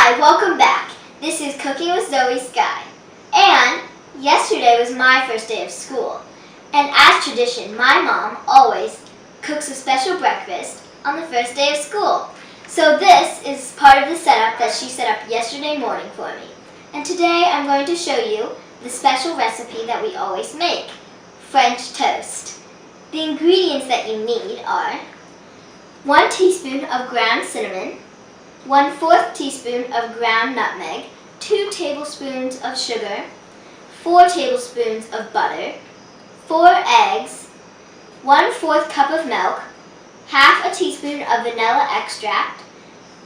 Hi, welcome back. This is Cooking with Skye. And yesterday was my first day of school. And as tradition, my mom always cooks a special breakfast on the first day of school. So this is part of the setup that she set up yesterday morning for me. And today I'm going to show you the special recipe that we always make, French toast. The ingredients that you need are 1 teaspoon of ground cinnamon, 1/4 teaspoon of ground nutmeg, 2 tablespoons of sugar, 4 tablespoons of butter, 4 eggs, 1/4 cup of milk, half a teaspoon of vanilla extract,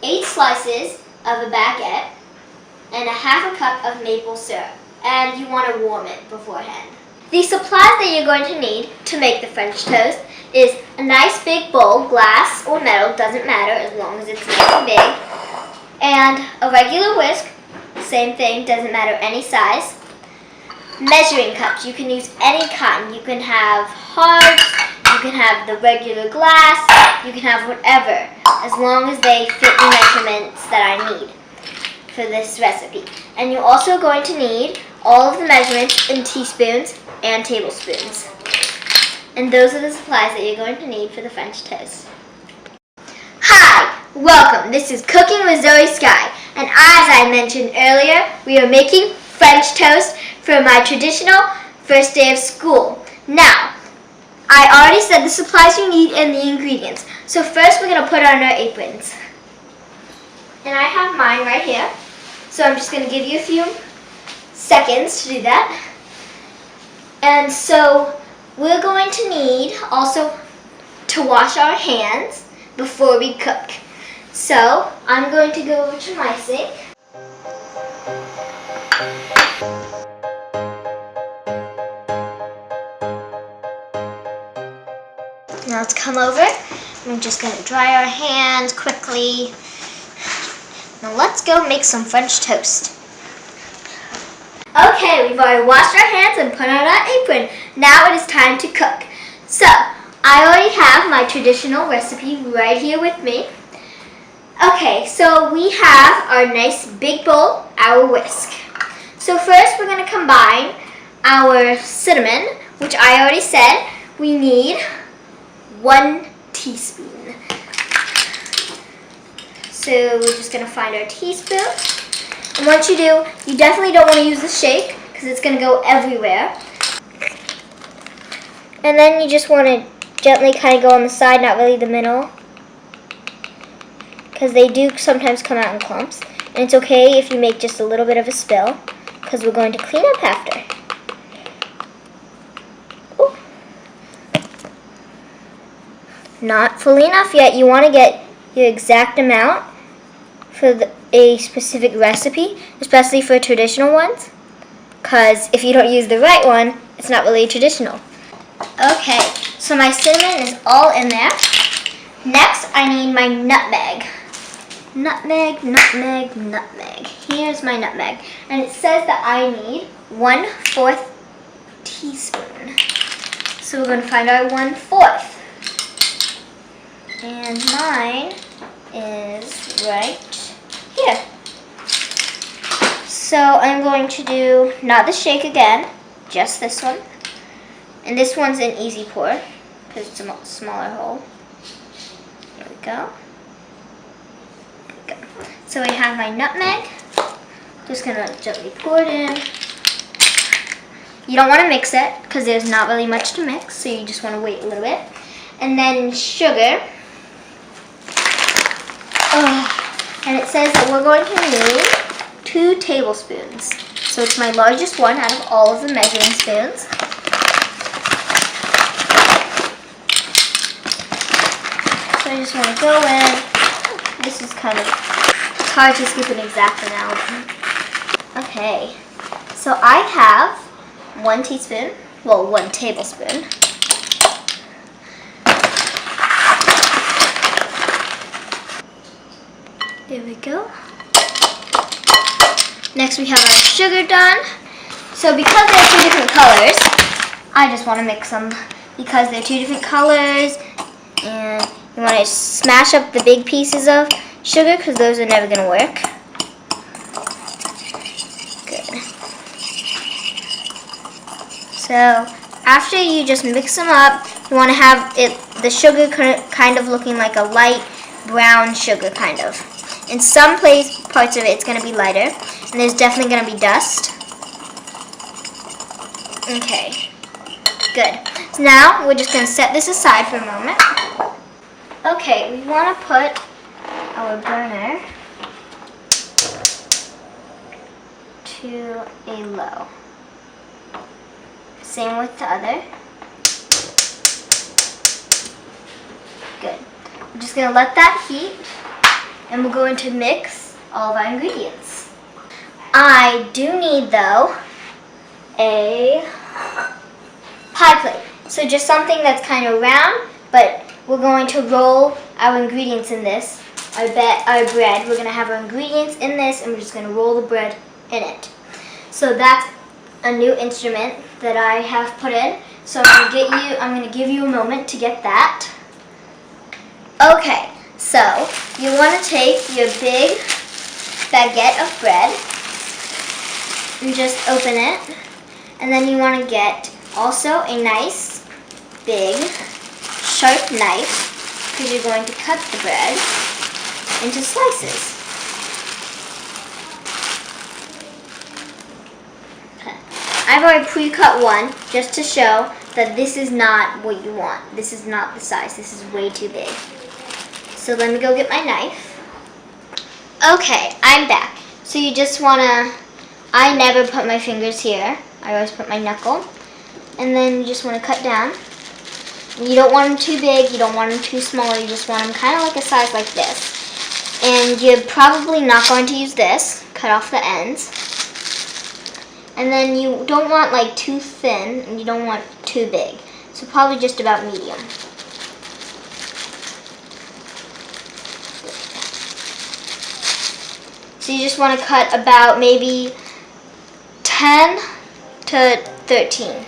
8 slices of a baguette, and a half a cup of maple syrup. And you want to warm it beforehand. The supplies that you're going to need to make the French toast is a nice big bowl, glass or metal, doesn't matter as long as it's nice and big, and a regular whisk, same thing, doesn't matter any size. Measuring cups, you can use any kind. You can have hearts, you can have the regular glass, you can have whatever, as long as they fit the measurements that I need for this recipe. And you're also going to need all of the measurements in teaspoons and tablespoons. And those are the supplies that you're going to need for the French toast. Hi, welcome. This is Cooking with Skye. And as I mentioned earlier, we are making French toast for my traditional first day of school. Now, I already said the supplies you need and the ingredients. So first we're going to put on our aprons. And I have mine right here. So I'm just going to give you a few seconds to do that. And so we're going to need also to wash our hands before we cook. So I'm going to go over to my sink. Now let's come over. We're just going to dry our hands quickly. Now let's go make some French toast. Okay, we've already washed our hands and put on our apron. Now it is time to cook. So, I already have my traditional recipe right here with me. Okay, so we have our nice big bowl, our whisk. So first we're going to combine our cinnamon, which I already said we need 1 teaspoon. So we're just going to find our teaspoon. And once you do, you definitely don't want to use the shake because it's going to go everywhere. And then you just want to gently kind of go on the side, not really the middle, because they do sometimes come out in clumps. And it's okay if you make just a little bit of a spill because we're going to clean up after. Ooh. Not fully enough yet. You want to get your exact amount for a specific recipe, especially for traditional ones, because if you don't use the right one, it's not really traditional. Okay, so my cinnamon is all in there. Next, I need my nutmeg. Nutmeg, nutmeg, nutmeg. Here's my nutmeg. And it says that I need 1/4 teaspoon. So we're going to find our 1/4. And mine is right here. So I'm going to do not the shake again, just this one. And this one's an easy pour because it's a smaller hole. There we go. There we go. So I have my nutmeg. Just gonna gently pour it in. You don't want to mix it because there's not really much to mix, so you just want to wait a little bit. And then sugar. And it says that we're going to need 2 tablespoons. So it's my largest one out of all of the measuring spoons. So I just want to go in. This is kind of hard to give an exact amount. Okay, so I have 1 teaspoon, well 1 tablespoon. There we go. Next we have our sugar done. So because they're 2 different colors, I just want to mix them because they're 2 different colors, and you want to smash up the big pieces of sugar because those are never going to work. So after you just mix them up, you want to have the sugar kind of looking like a light brown sugar kind of. In some parts of it, it's going to be lighter, and there's definitely going to be dust. Okay, good. So now we're just going to set this aside for a moment. Okay, we want to put our burner to a low. Same with the other. Good. I'm just going to let that heat, and we're going to mix all of our ingredients. I do need, though, a pie plate. So just something that's kind of round, but we're going to roll our ingredients in this. Our bread. We're going to have our ingredients in this, and we're just going to roll the bread in it. So that's a new instrument that I have put in. So I'm going to give you a moment to get that. Okay, so you want to take your big baguette of bread and just open it. And then you want to get also a nice big sharp knife, because you're going to cut the bread into slices. I've already pre-cut one just to show that this is not what you want. This is not the size. This is way too big. So let me go get my knife. Okay, I'm back. So you just want to, I never put my fingers here. I always put my knuckle. And then you just want to cut down. You don't want them too big. You don't want them too small. You just want them kind of like a size like this. And you're probably not going to use this. Cut off the ends. And then you don't want like too thin, and you don't want too big. So probably just about medium. So you just want to cut about maybe 10 to 13.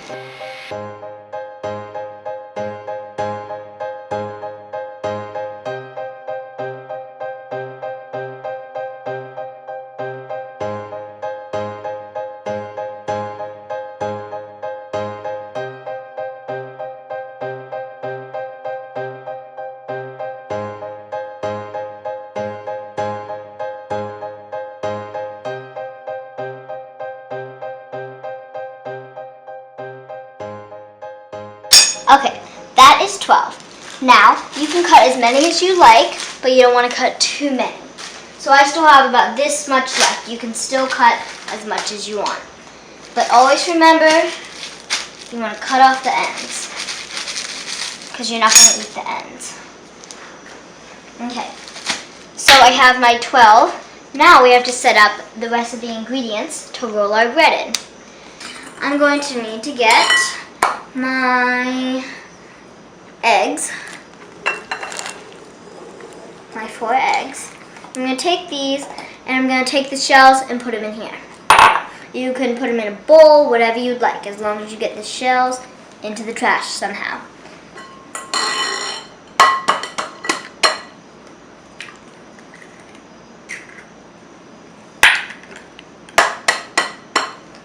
Okay, that is 12. Now, you can cut as many as you like, but you don't want to cut too many. So I still have about this much left. You can still cut as much as you want. But always remember, you want to cut off the ends, because you're not going to eat the ends. Okay, so I have my 12. Now we have to set up the rest of the ingredients to roll our bread in. I'm going to need to get my eggs, my 4 eggs. I'm going to take these, and I'm going to take the shells and put them in here. You can put them in a bowl, whatever you'd like, as long as you get the shells into the trash somehow.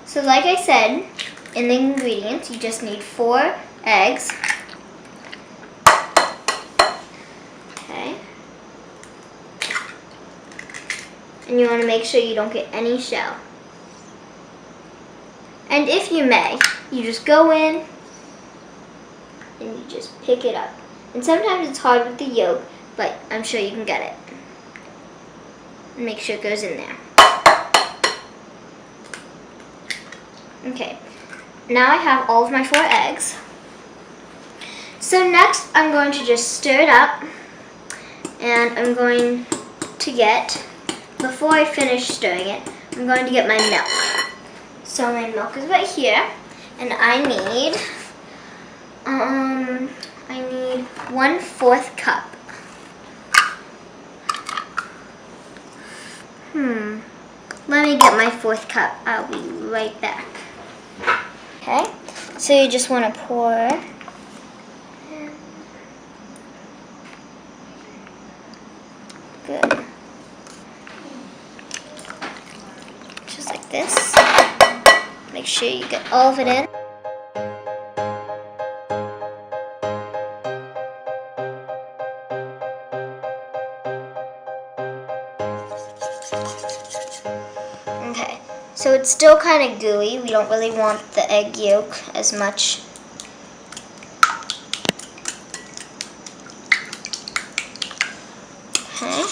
So like I said, in the ingredients, you just need 4 eggs. Okay. And you want to make sure you don't get any shell. And if you may, you just go in and you just pick it up. And sometimes it's hard with the yolk, but I'm sure you can get it. And make sure it goes in there. Okay. Now I have all of my 4 eggs. So next I'm going to just stir it up, and I'm going to get, before I finish stirring it, I'm going to get my milk. So my milk is right here, and I need 1/4 cup. Let me get my 4th cup. I'll be right back. Okay, so you just want to pour good, just like this. Make sure you get all of it in. So it's still kind of gooey. We don't really want the egg yolk as much. Okay.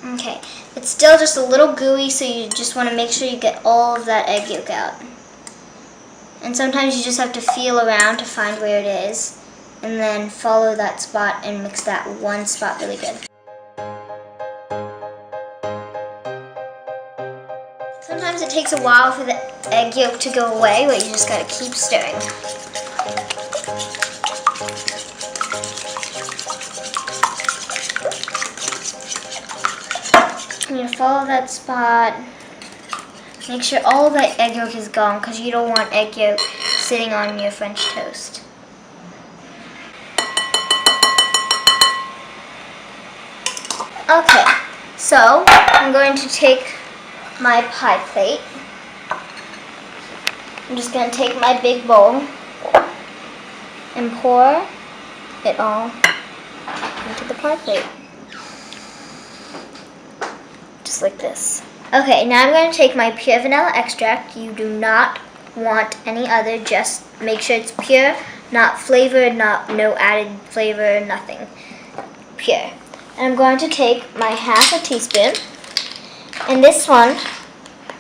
Okay, it's still just a little gooey, so you just want to make sure you get all of that egg yolk out. And sometimes you just have to feel around to find where it is, and then follow that spot and mix that one spot really good. Sometimes it takes a while for the egg yolk to go away, but you just gotta keep stirring. I'm gonna follow that spot. Make sure all of that egg yolk is gone because you don't want egg yolk sitting on your French toast. Okay, so I'm going to take my pie plate. I'm just going to take my big bowl and pour it all into the pie plate. Just like this. Okay, now I'm going to take my pure vanilla extract. You do not want any other, just make sure it's pure, not flavored, no added flavor, nothing. Pure. And I'm going to take my half a teaspoon, and this one,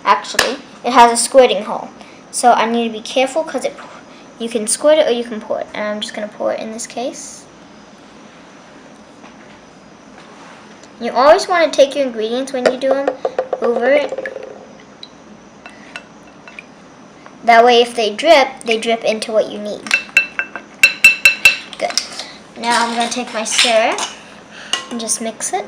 actually, it has a squirting hole. So I need to be careful because you can squirt it or you can pour it. And I'm just going to pour it in this case. You always want to take your ingredients when you do them over it. That way if they drip into what you need. Good. Now I'm going to take my stirrer and just mix it.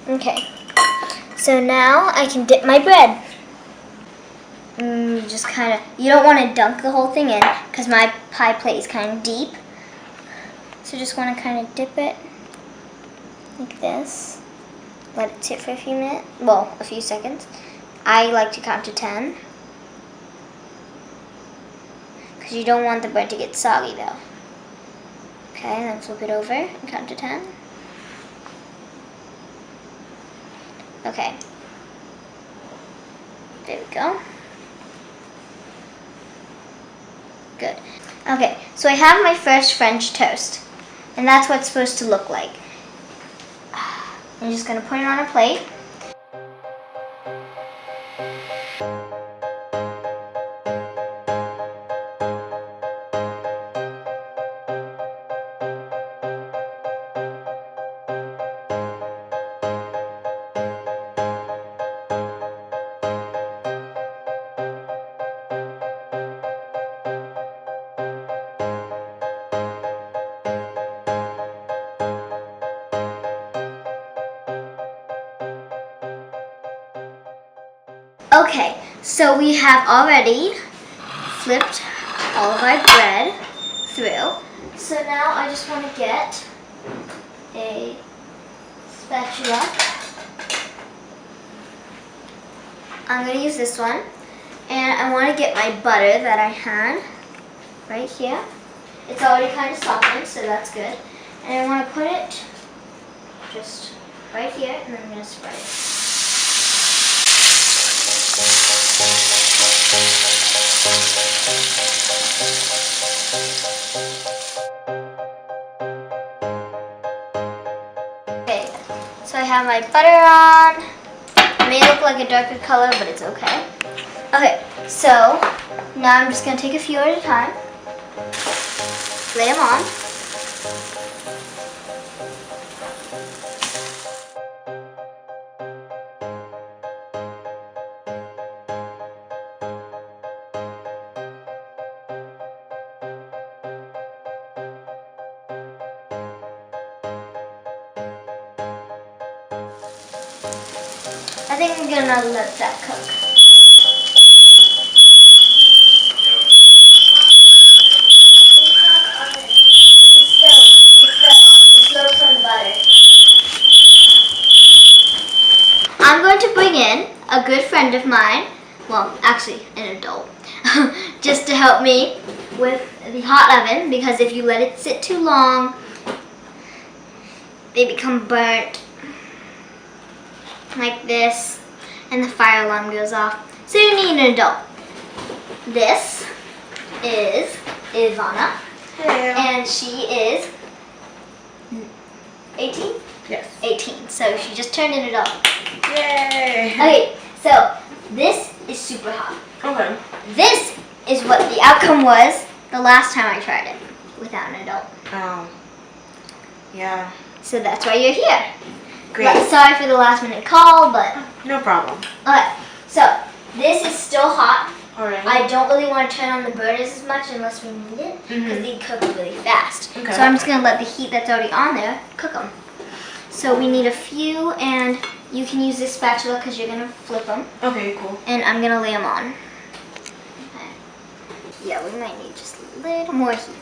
Okay, so now I can dip my bread. You don't want to dunk the whole thing in because my pie plate is kind of deep. So just want to kind of dip it like this. Let it sit for a few minutes, well, a few seconds. I like to count to 10 because you don't want the bread to get soggy though. Okay, then flip it over and count to 10. Okay, there we go. Good. Okay, so I have my first French toast, and that's what it's supposed to look like. I'm just going to put it on a plate. Okay, so we have already flipped all of our bread through. So now I just want to get a spatula. I'm going to use this one. And I want to get my butter that I had right here. It's already kind of softened, so that's good. And I want to put it just right here, and then I'm going to spread it. Okay, so I have my butter on. It may look like a darker color, but it's okay. Okay, so now I'm just going to take a few at a time. Lay them on. I think I'm gonna let that cook. friend of mine, well, actually an adult, just to help me with the hot oven, because if you let it sit too long, they become burnt like this, and the fire alarm goes off. So you need an adult. This is Ivana. Hello. And she is 18? Yes. 18. So she just turned an adult. Yay. Okay, so this is super hot. Okay. This is what the outcome was the last time I tried it without an adult. Oh. Yeah. So that's why you're here. Great. Sorry for the last minute call, but... No problem. Okay, so this is still hot. Alright. I don't really want to turn on the burners as much unless we need it, because they cook really fast. Okay. So I'm just going to let the heat that's already on there cook them. So we need a few, and you can use this spatula because you're going to flip them. Okay, cool. And I'm going to lay them on. Okay. Yeah, we might need just a little more heat.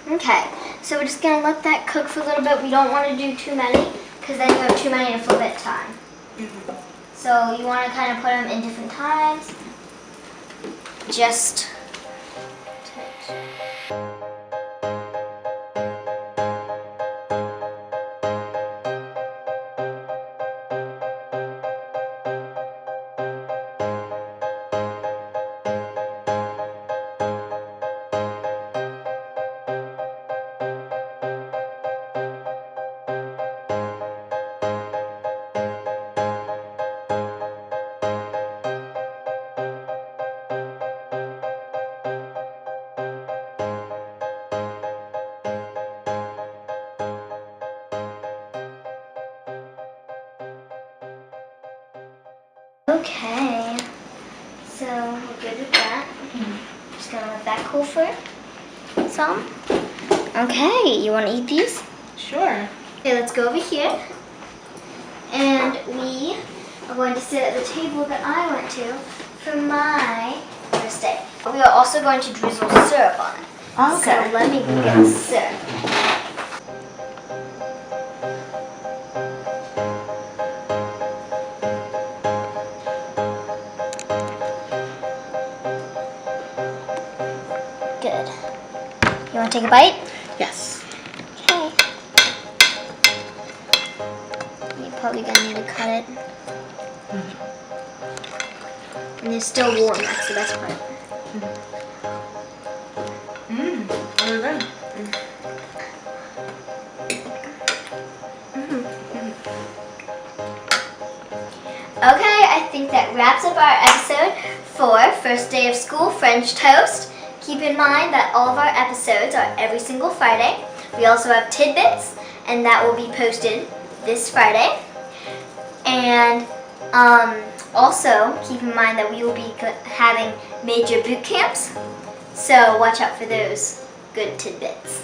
Okay, so we're just going to let that cook for a little bit. We don't want to do too many, because then you have too many to flip at a time. So you want to kind of put them in different times. Just touch. Okay, so we're good with that. Just gonna let that cool for some. Okay, you want to eat these? Sure. Okay, let's go over here. And we are going to sit at the table that I went to for my first day. We are also going to drizzle syrup on it. Okay. So let me go get the syrup. Good. You want to take a bite? Yes. Okay. You're probably going to need to cut it. And it's still warm, that's the best part. Really good. Okay, I think that wraps up our episode for First Day of School French Toast. Keep in mind that all of our episodes are every single Friday. We also have tidbits, and that will be posted this Friday. And also keep in mind that we will be having major boot camps, so watch out for those good tidbits.